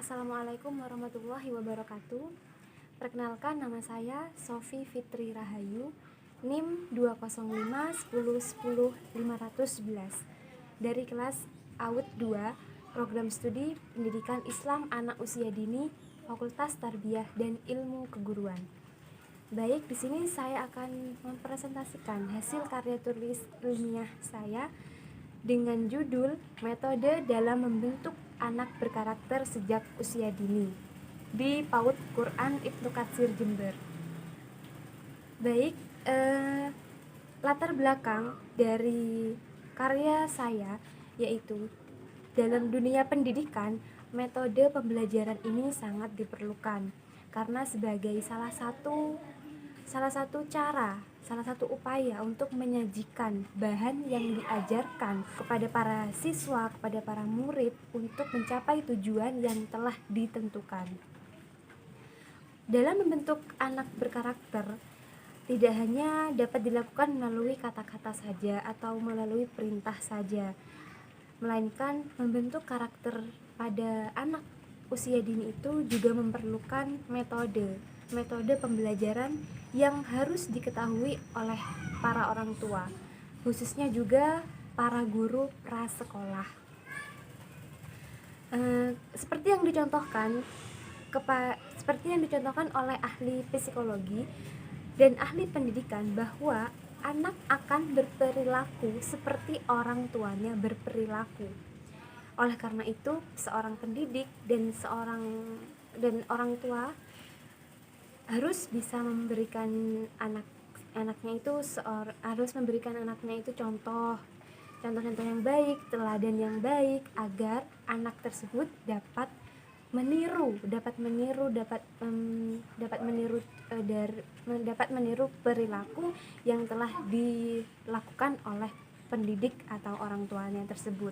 Assalamualaikum warahmatullahi wabarakatuh. Perkenalkan, nama saya Sofi Fitri Rahayu, NIM 205110511 dari kelas AUD 2, Program Studi Pendidikan Islam Anak Usia Dini, Fakultas Tarbiyah dan Ilmu Keguruan. Baik, di sini saya akan mempresentasikan hasil karya tulis ilmiah saya dengan judul Metode dalam Membentuk Anak Berkarakter Sejak Usia Dini di PAUD Quran Ibnu Katsir Jember. Baik, latar belakang dari karya saya yaitu dalam dunia pendidikan, metode pembelajaran ini sangat diperlukan karena sebagai salah satu upaya untuk menyajikan bahan yang diajarkan kepada para siswa, kepada para murid untuk mencapai tujuan yang telah ditentukan. Dalam membentuk anak berkarakter, tidak hanya dapat dilakukan melalui kata-kata saja atau melalui perintah saja, melainkan membentuk karakter pada anak usia dini itu juga memerlukan metode pembelajaran yang harus diketahui oleh para orang tua, khususnya juga para guru prasekolah. Seperti yang dicontohkan oleh ahli psikologi dan ahli pendidikan bahwa anak akan berperilaku seperti orang tuanya berperilaku. Oleh karena itu, seorang pendidik dan orang tua harus bisa memberikan anaknya itu contoh yang baik, teladan yang baik, agar anak tersebut dapat meniru perilaku yang telah dilakukan oleh pendidik atau orang tuanya tersebut.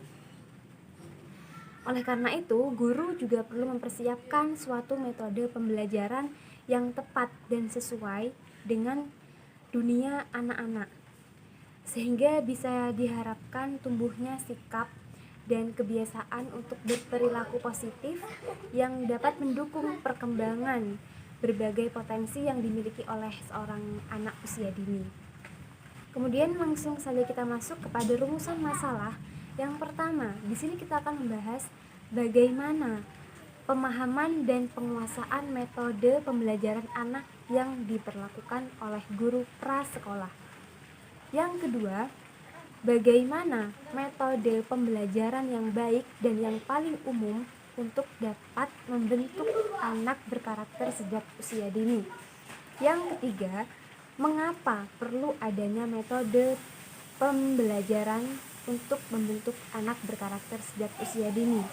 Oleh karena itu, guru juga perlu mempersiapkan suatu metode pembelajaran yang tepat dan sesuai dengan dunia anak-anak, sehingga bisa diharapkan tumbuhnya sikap dan kebiasaan untuk berperilaku positif yang dapat mendukung perkembangan berbagai potensi yang dimiliki oleh seorang anak usia dini. Kemudian langsung saja kita masuk kepada rumusan masalah. Yang pertama, di sini kita akan membahas bagaimana pemahaman dan penguasaan metode pembelajaran anak yang diperlakukan oleh guru prasekolah. Yang kedua, bagaimana metode pembelajaran yang baik dan yang paling umum untuk dapat membentuk anak berkarakter sejak usia dini. Yang ketiga, mengapa perlu adanya metode pembelajaran untuk membentuk anak berkarakter sejak usia dini.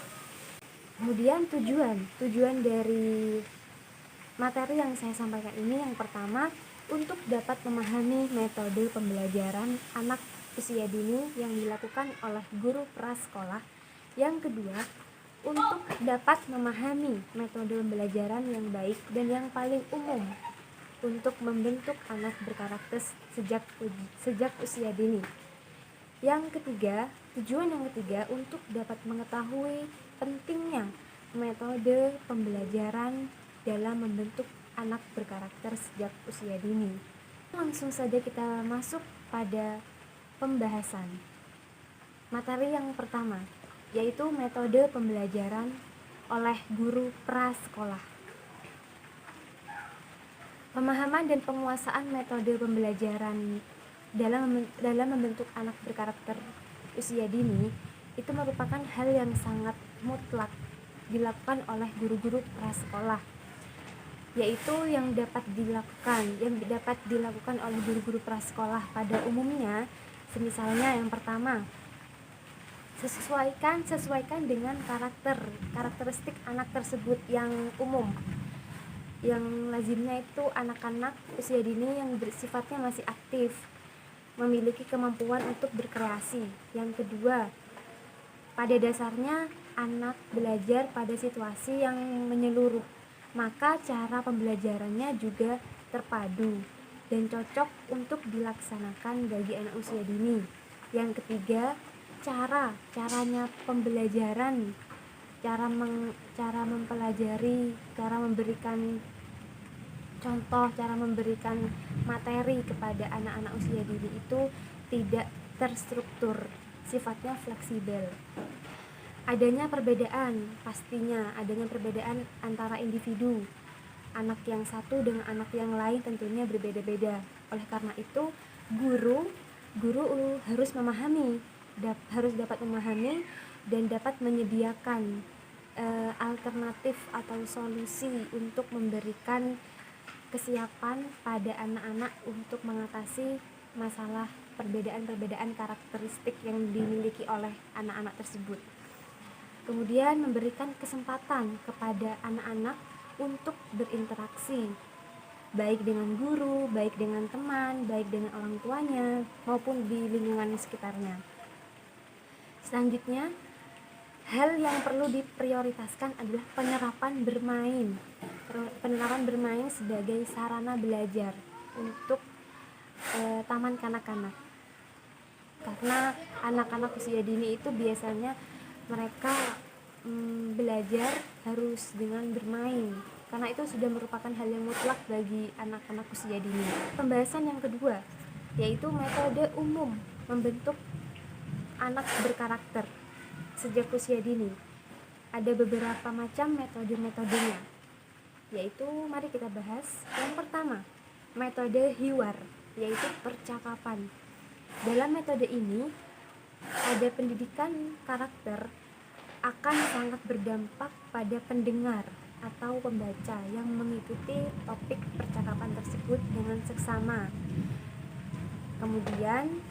Kemudian tujuan dari materi yang saya sampaikan ini, yang pertama, untuk dapat memahami metode pembelajaran anak usia dini yang dilakukan oleh guru prasekolah. Yang kedua, untuk dapat memahami metode pembelajaran yang baik dan yang paling umum untuk membentuk anak berkarakter sejak usia dini. Tujuan yang ketiga untuk dapat mengetahui pentingnya metode pembelajaran dalam membentuk anak berkarakter sejak usia dini. Langsung saja kita masuk pada pembahasan. Materi yang pertama, yaitu metode pembelajaran oleh guru prasekolah. Pemahaman dan penguasaan metode pembelajaran dalam membentuk anak berkarakter usia dini itu merupakan hal yang sangat mutlak dilakukan oleh guru-guru prasekolah, yaitu yang dapat dilakukan oleh guru-guru prasekolah pada umumnya. Semisalnya, yang pertama, sesuaikan dengan karakteristik anak tersebut yang umum, yang lazimnya itu anak-anak usia dini yang bersifatnya masih aktif, memiliki kemampuan untuk berkreasi. Yang kedua, pada dasarnya anak belajar pada situasi yang menyeluruh, maka cara pembelajarannya juga terpadu dan cocok untuk dilaksanakan bagi anak usia dini. Yang ketiga, caranya pembelajaran cara mempelajari, cara memberikan contoh, cara memberikan materi kepada anak-anak usia dini itu tidak terstruktur, sifatnya fleksibel. Adanya perbedaan, pastinya adanya perbedaan antara individu. Anak yang satu dengan anak yang lain tentunya berbeda-beda. Oleh karena itu, guru harus harus dapat memahami dan dapat menyediakan alternatif atau solusi untuk memberikan kesiapan pada anak-anak untuk mengatasi masalah perbedaan-perbedaan karakteristik yang dimiliki oleh anak-anak tersebut. Kemudian memberikan kesempatan kepada anak-anak untuk berinteraksi, baik dengan guru, baik dengan teman, baik dengan orang tuanya, maupun di lingkungan sekitarnya. Selanjutnya, hal yang perlu diprioritaskan adalah penerapan bermain sebagai sarana belajar untuk taman kanak-kanak. Karena anak-anak usia dini itu biasanya mereka belajar harus dengan bermain, karena itu sudah merupakan hal yang mutlak bagi anak-anak usia dini. Pembahasan yang kedua yaitu metode umum membentuk anak berkarakter sejak usia dini. Ada beberapa macam metode-metodenya, yaitu mari kita bahas. Yang pertama, metode hiwar, yaitu percakapan. Dalam metode ini ada pendidikan karakter akan sangat berdampak pada pendengar atau pembaca yang mengikuti topik percakapan tersebut dengan seksama. Kemudian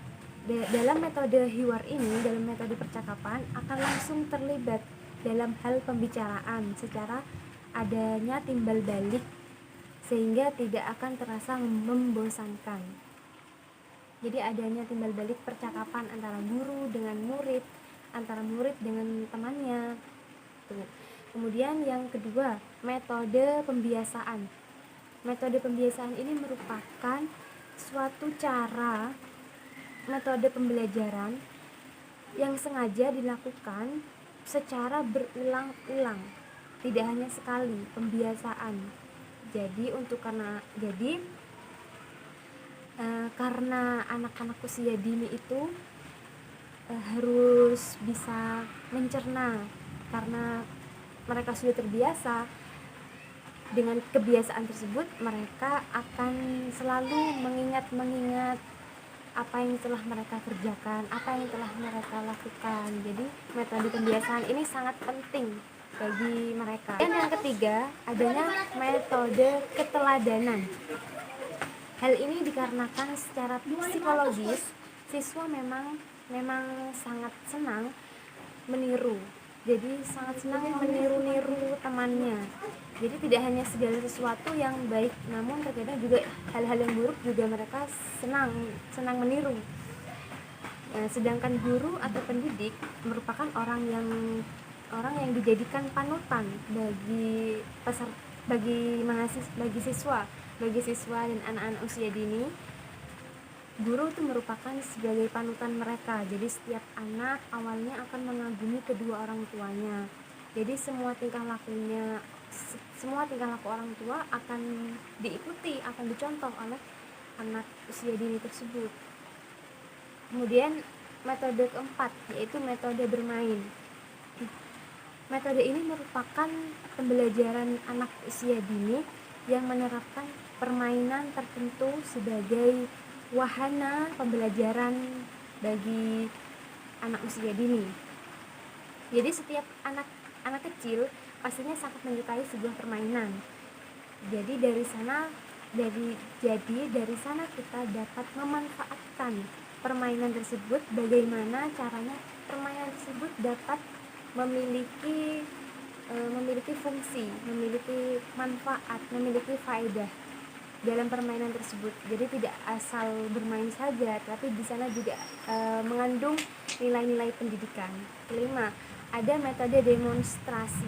dalam metode hiwar ini, dalam metode percakapan akan langsung terlibat dalam hal pembicaraan secara adanya timbal balik sehingga tidak akan terasa membosankan. Jadi adanya timbal balik percakapan antara guru dengan murid, antara murid dengan temannya. Tuh. Kemudian yang kedua, metode pembiasaan. Metode pembiasaan ini merupakan suatu cara, metode pembelajaran yang sengaja dilakukan secara berulang-ulang, tidak hanya sekali, pembiasaan. Karena anak-anak usia dini itu harus bisa mencerna, karena mereka sudah terbiasa dengan kebiasaan tersebut, mereka akan selalu mengingat apa yang telah mereka kerjakan, apa yang telah mereka lakukan. Jadi metode pembiasaan ini sangat penting bagi mereka. Dan yang ketiga, adanya metode keteladanan. Hal ini dikarenakan secara psikologis siswa memang sangat senang meniru. Jadi sangat senang meniru-niru temannya. Jadi tidak hanya segala sesuatu yang baik, namun terkadang juga hal-hal yang buruk juga mereka senang meniru. Sedangkan guru atau pendidik merupakan orang yang dijadikan panutan bagi siswa dan anak-anak usia dini. Guru itu merupakan sebagai panutan mereka. Jadi setiap anak awalnya akan mengagumi kedua orang tuanya. Jadi semua tingkah laku orang tua akan diikuti, akan dicontoh oleh anak usia dini tersebut. Kemudian metode keempat yaitu metode bermain. Metode ini merupakan pembelajaran anak usia dini yang menerapkan permainan tertentu sebagai wahana pembelajaran bagi anak usia dini. Jadi setiap anak kecil pastinya sangat menyukai sebuah permainan. Jadi dari sana kita dapat memanfaatkan permainan tersebut, bagaimana caranya permainan tersebut dapat memiliki fungsi, memiliki manfaat, memiliki faedah dalam permainan tersebut. Jadi tidak asal bermain saja, tapi di sana juga mengandung nilai-nilai pendidikan. Kelima, ada metode demonstrasi.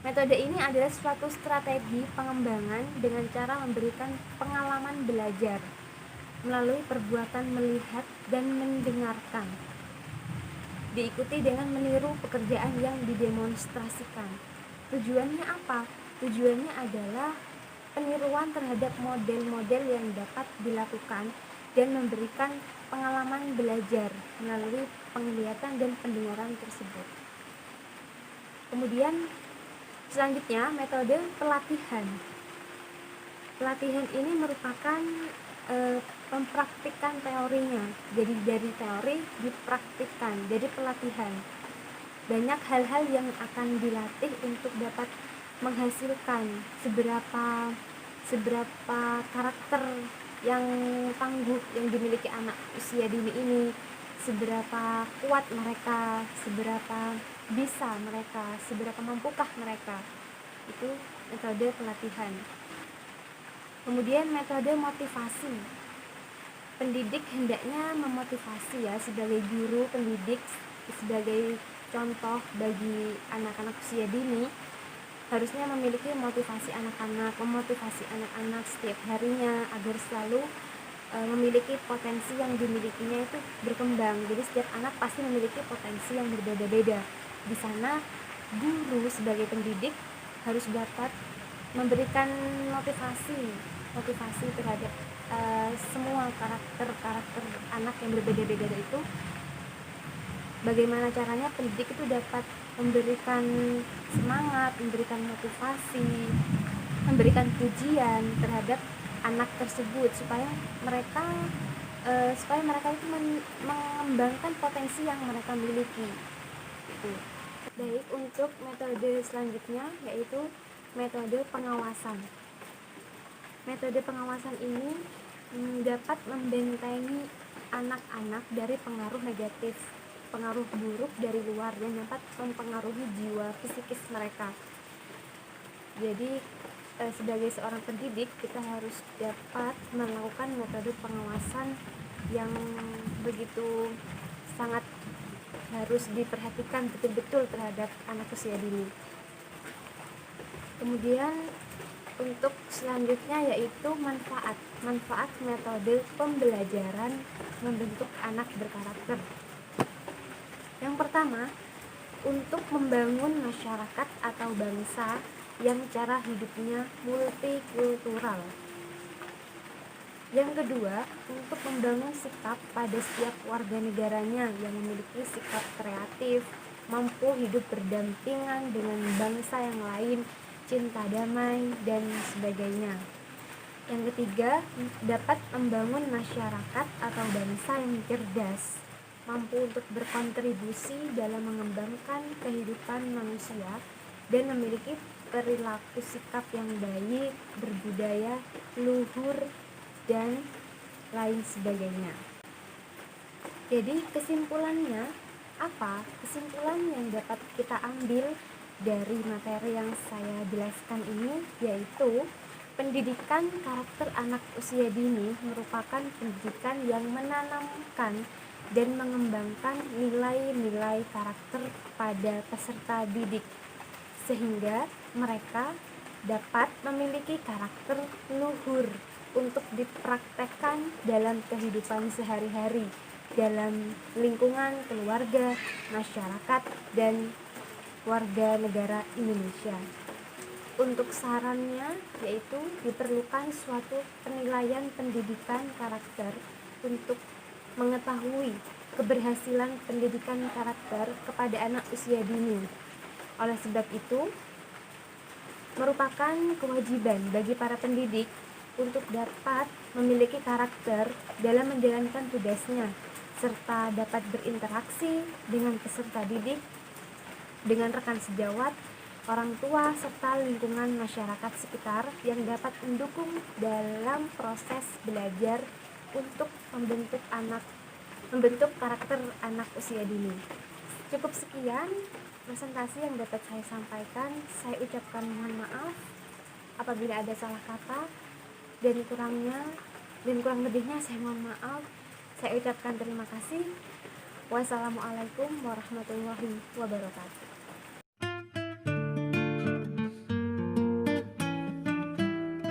Metode ini adalah suatu strategi pengembangan dengan cara memberikan pengalaman belajar melalui perbuatan melihat dan mendengarkan. diikuti dengan meniru pekerjaan yang didemonstrasikan. Tujuannya apa? Tujuannya adalah peniruan terhadap model-model yang dapat dilakukan dan memberikan pengalaman belajar melalui penglihatan dan pendengaran tersebut. Kemudian selanjutnya metode pelatihan. Pelatihan ini merupakan mempraktikkan teorinya. Jadi dari teori dipraktikkan, jadi pelatihan. Banyak hal-hal yang akan dilatih untuk dapat menghasilkan seberapa karakter yang tangguh yang dimiliki anak usia dini ini, seberapa kuat mereka, seberapa bisa mereka, seberapa mampukah mereka. Itu metode pelatihan. Kemudian metode motivasi. Pendidik hendaknya memotivasi ya, sebagai guru pendidik, sebagai contoh bagi anak-anak usia dini, harusnya memiliki motivasi anak-anak, memotivasi anak-anak setiap harinya agar selalu memiliki potensi yang dimilikinya itu berkembang. Jadi setiap anak pasti memiliki potensi yang berbeda-beda. Di sana guru sebagai pendidik harus dapat memberikan motivasi terhadap semua karakter anak yang berbeda-beda itu. Bagaimana caranya pendidik itu dapat memberikan semangat, memberikan motivasi, memberikan pujian terhadap anak tersebut supaya mereka itu mengembangkan potensi yang mereka miliki. Itu. Baik, untuk metode selanjutnya yaitu metode pengawasan. Metode pengawasan ini dapat membentengi anak-anak dari pengaruh negatif, pengaruh buruk dari luar yang dapat mempengaruhi jiwa psikis mereka. Jadi sebagai seorang pendidik kita harus dapat melakukan metode pengawasan yang begitu sangat harus diperhatikan betul-betul terhadap anak usia dini. Kemudian untuk selanjutnya yaitu manfaat metode pembelajaran membentuk anak berkarakter. Yang pertama, untuk membangun masyarakat atau bangsa yang cara hidupnya multikultural. Yang kedua, untuk membangun sikap pada setiap warga negaranya yang memiliki sikap kreatif, mampu hidup berdampingan dengan bangsa yang lain, cinta damai, dan sebagainya. Yang ketiga, dapat membangun masyarakat atau bangsa yang cerdas, mampu untuk berkontribusi dalam mengembangkan kehidupan manusia dan memiliki perilaku sikap yang baik, berbudaya, luhur, dan lain sebagainya. Jadi kesimpulannya apa? Kesimpulan yang dapat kita ambil dari materi yang saya jelaskan ini yaitu pendidikan karakter anak usia dini merupakan pendidikan yang menanamkan dan mengembangkan nilai-nilai karakter pada peserta didik sehingga mereka dapat memiliki karakter luhur untuk dipraktekkan dalam kehidupan sehari-hari, dalam lingkungan keluarga, masyarakat, dan warga negara Indonesia. Untuk sarannya yaitu diperlukan suatu penilaian pendidikan karakter untuk mengetahui keberhasilan pendidikan karakter kepada anak usia dini. Oleh sebab itu, merupakan kewajiban bagi para pendidik untuk dapat memiliki karakter dalam menjalankan tugasnya, serta dapat berinteraksi dengan peserta didik, dengan rekan sejawat, orang tua, serta lingkungan masyarakat sekitar yang dapat mendukung dalam proses belajar untuk membentuk karakter anak usia dini. Cukup sekian presentasi yang dapat saya sampaikan. Saya ucapkan mohon maaf apabila ada salah kata dan kurang lebihnya saya mohon maaf. Saya ucapkan terima kasih. Wassalamualaikum warahmatullahi wabarakatuh.